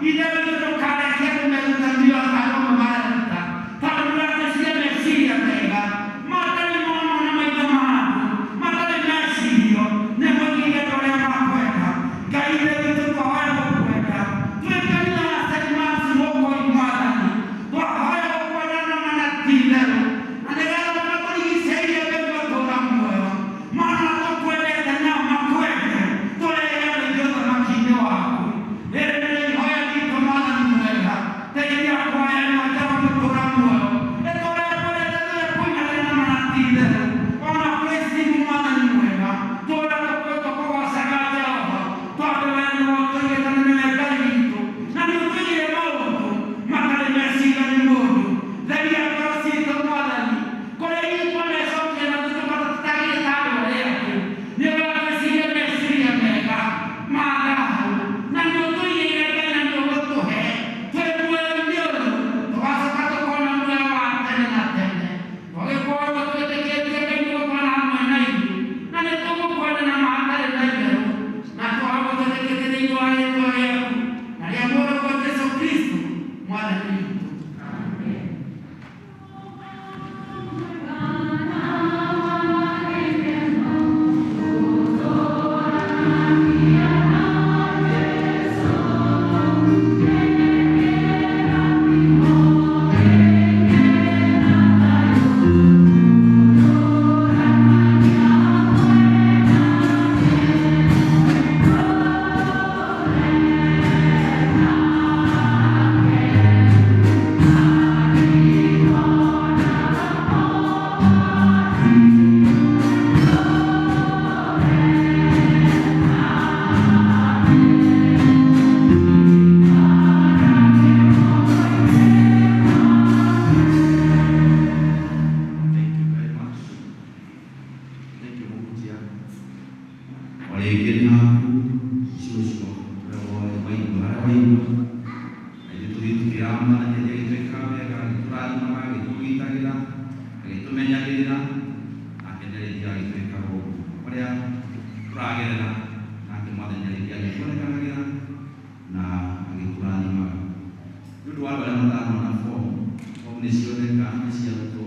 Idadi kutokana kwa wale matano na form omnisioneka nisiato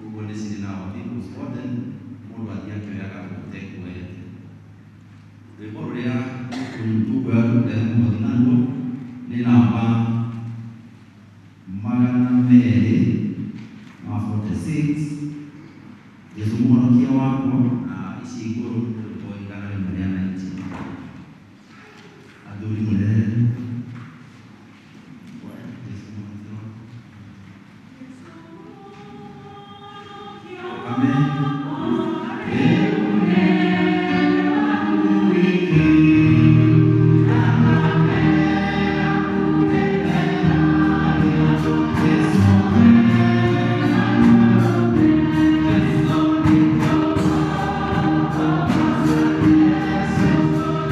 ubone sisi na watu wote mundu atiake yaka kutekwe report ya kuntuga demo dinango ni namba magana mbele na 46 Yesu mwana kia wako na isi guru kwa ingana mbele na nchi aduri mule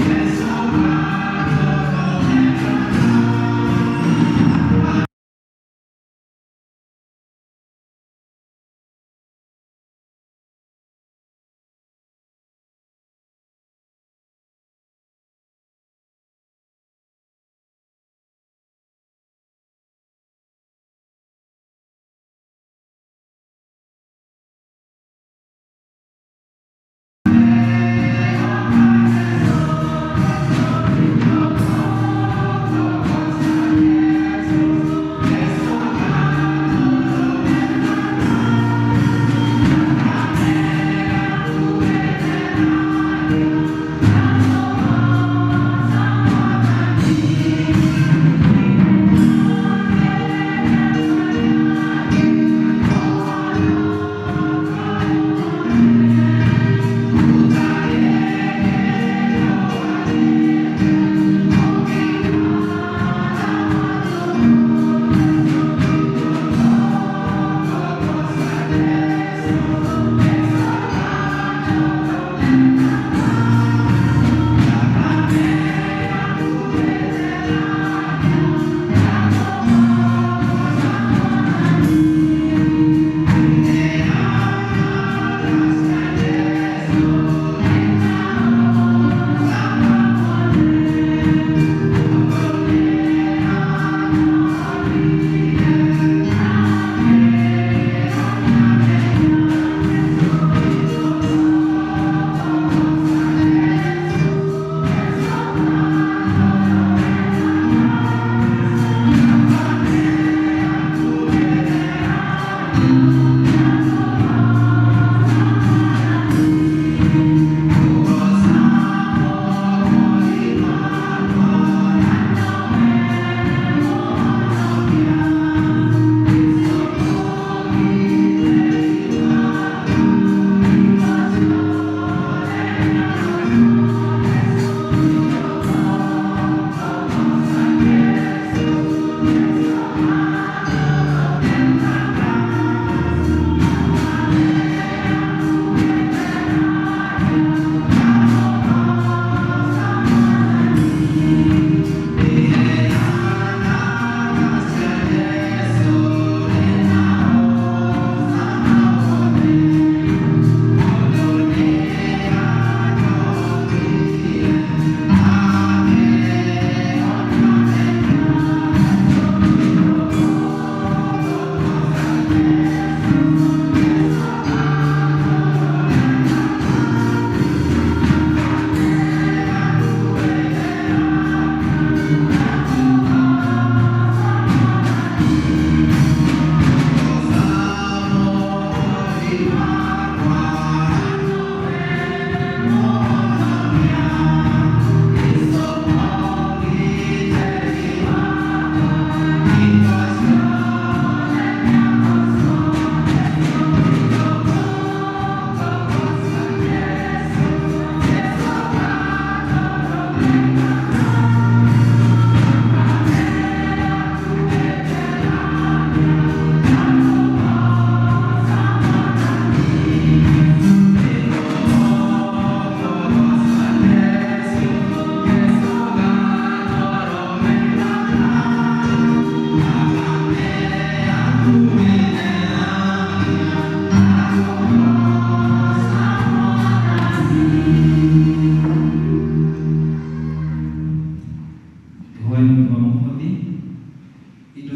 Yes,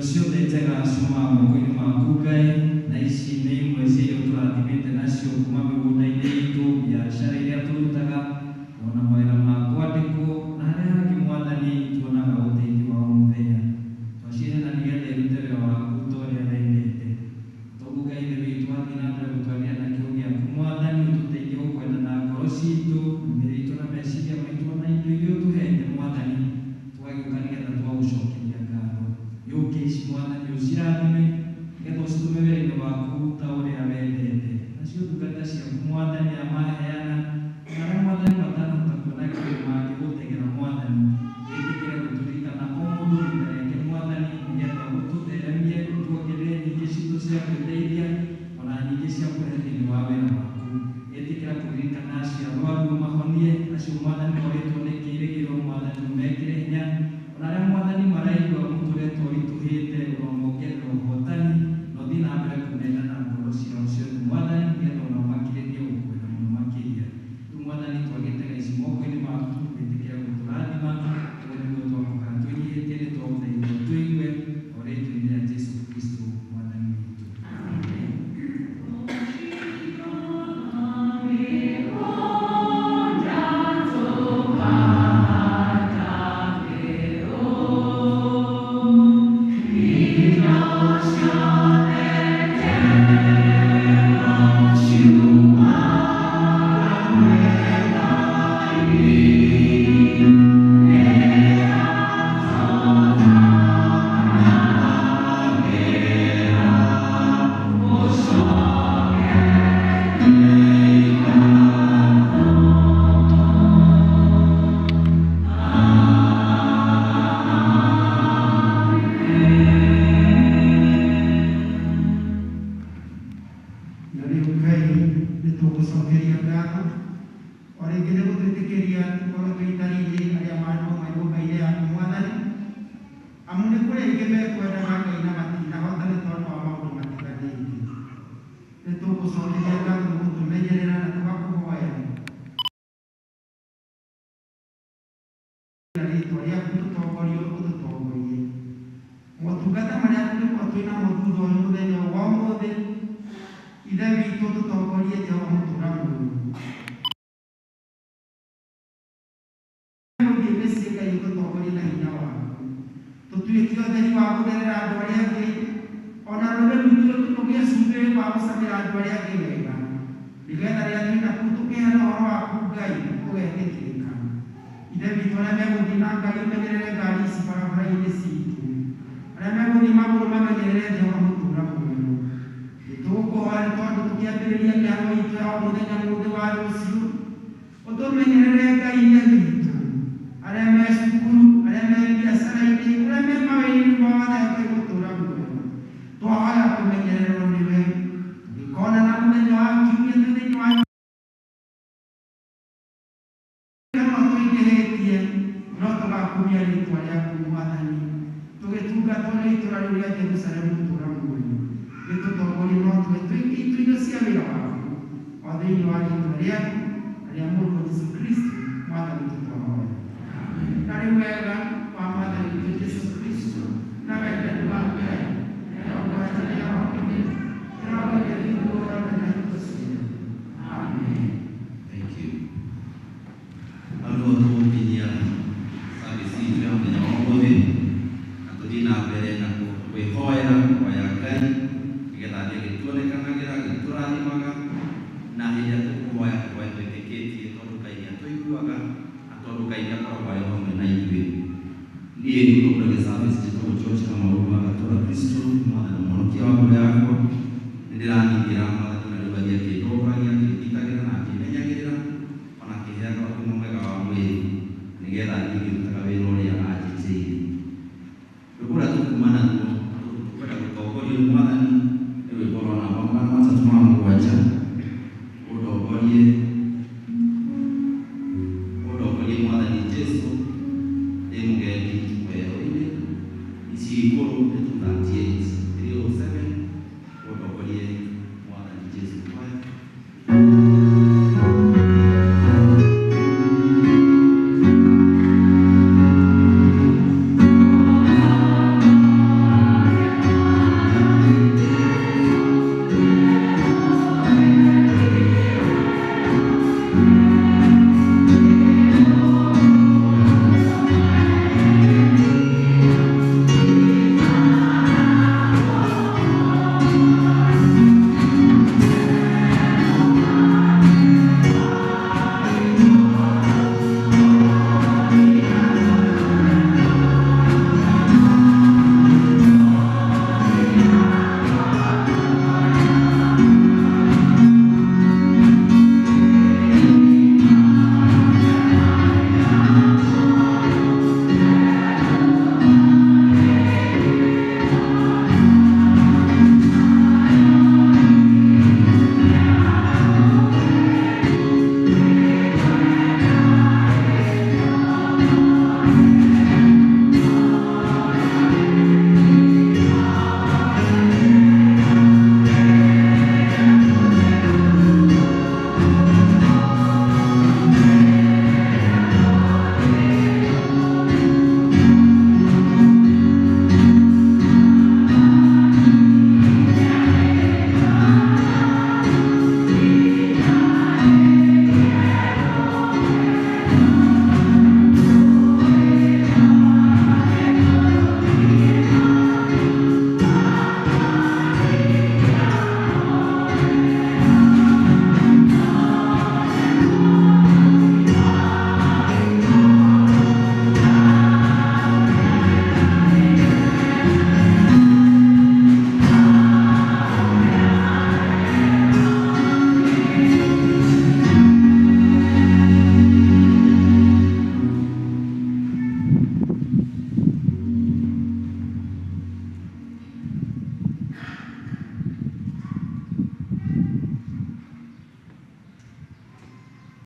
ciothe njega ciumaga moko-inĩ maku Ngai, na ici nĩ imwe cia iria tũrathimĩte nacio kuma mĩgũnda-inĩ itũ, biacara iria tũrutaga, ona mawĩra ma kwandĩkwo na harĩa hangĩ Mwathani tuonaga ũteithio wa o mũthenya. Twacire na nĩgetha ĩrute wĩra waku ta ũrĩa wendete. Tondũ Ngai nĩ witũ wathiĩ na mbere gũtwarithia na kiugo gĩaku Mwathani, ũtũteithie gũkwenda na ngoro citũ, mĩĩrĩ itũ na meciria maitũ na indo iria ũtũhete Mwathani, tũgagĩũka nĩgetha twagũcokeria ngatho. Yũke ici Mwathani ũcirathime nĩgetha ũcitũme wĩra-inĩ waku ta ũrĩa wendete. Nacio ndungata ciaku Mwathani arĩa maheana na arĩa Mwathani matanahota kuona kĩndũ mangĩgũtegera Mwathani, wĩtĩkĩre gũtũririkana o mũndũ rita rĩake Mwathani, nĩgetha ũtũtheremie, ũtuongerere nyingĩ citũ cia kwĩteithia ona nyingĩ cia kũhe thĩinĩ wa wĩra waku. Wĩtĩkĩra kũririkana aciarwo arĩa mahonie, acio Mwathani moretwo nĩ kĩĩrĩgĩrĩro Mwathani ũmekĩre hinya, ona arĩa Mwathani maraigua mũtũretwo ũritũhĩte ũromongerera ũhotani, na ũthiĩ na mbere kũmena na ngoro ciao ciothe Mwathani, nĩgetha ona makĩrĩrie gũkwenda mũno makĩria. Rĩu Mwathani twagĩtega ici moko-inĩ maku, wĩtĩkĩra gũtũrathima, tondũ nĩguo twakũhara twĩnyihĩtie nĩ twagũthaitha tũigue o rĩĩtwa-inĩ rĩa Jesũ Kristo Mwathani witũ. Amen. Na rĩu Ngai nĩ tũgũcokeria ngatho o rĩngĩ nĩ gũtwĩtĩkĩria tũkorwo twĩtarĩirie arĩa marũma nyũmba-inĩ yaku Mwathani, amu nĩ kũrĩ aingĩ mekwendaga Ngai na matinahota nĩ tondũ wa maũndũ matiganĩte. Nĩ tũgũcokeria ngatho nĩ gũtũmenyerera na tũgakũhoya na rĩĩtwa rĩaku tũtongorie ũtũtongorie motungata marĩa tũngĩkorwo twĩnamo thutha ũyũ mũthenya wa ũmũthĩ. Ithe witũ tũtongorie Jehova mũtũũra mũũru. Gũthiĩ mĩciĩ Ngai ũtũtongorie na hinya waku. Tũtuĩke ũtheri wa gũtherera andũ arĩa angĩ, ona rũrĩrĩ rwitũ tũgĩe cumbĩ wa gũcamĩra andũ arĩa angĩ wega, nĩgetha rĩrĩa twĩna kũu tũkĩheana ũhoro waku Ngai ũgetĩkĩrĩka. Ithe witũ arĩa megũthiĩ na Ngai ũmenyerere ngari ici barabara-inĩ citũ, arĩa megũthiĩ magũrũ mamenyerere Jehova mũtũũra mũũru. Tũgũkũhoya tondũ tũkĩambĩrĩria mĩhang'o itũ ya o mũthenya mũthĩ wa rũciũ, ũtũmenyerere Ngai Ithe witũ, arĩa me cukuru, arĩa me biacara-inĩ, arĩa me mawĩra-inĩ mothe Ngai mũtũũra muoyo. Twahoya kũmenyererwo nĩwe, tũgĩkonana mũthenya wa kiumia thĩinĩ wa no tũingĩhĩtie no tũgakumia rĩĩtwa rĩaku Mwathani, tũgĩtungatwo nĩ itũũra rĩu rĩa Jerusalemu mũtũũra muoyo. Nĩtũtongorie no twĩtwo indo cia wĩra waku o thĩinĩ wa rĩĩtwa rĩaku na rĩa mũriũ Jesũ Kristo Mwathani tũtwahoya. Na rĩu wega wa Mwathani witũ Jesũ Kristo na wendani wa Ngai na ũgwatania wa Roho Mũtheru ũrogĩa thĩinĩ wa na hingo ciothe. Amen. Thank you. Andũ tũgũkinyia service itũ ya mũthenya wa ũmũthĩ, na tũthiĩ na mbere na kwĩhoera kũhoya Ngai nĩgetha athiĩ agĩtuonekanagĩra agĩtũrathimaga, na hĩndĩ ĩrĩa tũkũhoya tũhoya twĩtĩkĩtie tondũ Ngai nĩatũiguaga na tondũ Ngai nĩakoragwo arĩ hamwe na ithuĩ. Niĩ nĩtũkũrage service njĩtagwo George Kamau wa Gatũũra Kristo, Mwathani mũhonokia wa ngoro yakwa. Nĩndĩranyitĩra Mwathani na rĩu athiĩ akĩndongoragia akĩndigagĩra na akĩmenyagĩrĩra ona akĩheaga ũgima mwega wa mwĩrĩ nĩgetha athiĩ agĩrutaga wĩra ũrĩa anjĩtĩire. Rĩu kũrĩa tũkuma naguo tũkwenda gũtongorio nĩ Mwathani nĩ rwĩmbo rwa namba magana matatũ ma mũgwanja. Ũndongorie Mwathani Jesũ ndĩ mũgendi werũ-inĩ ici ikũrũ nĩ 238.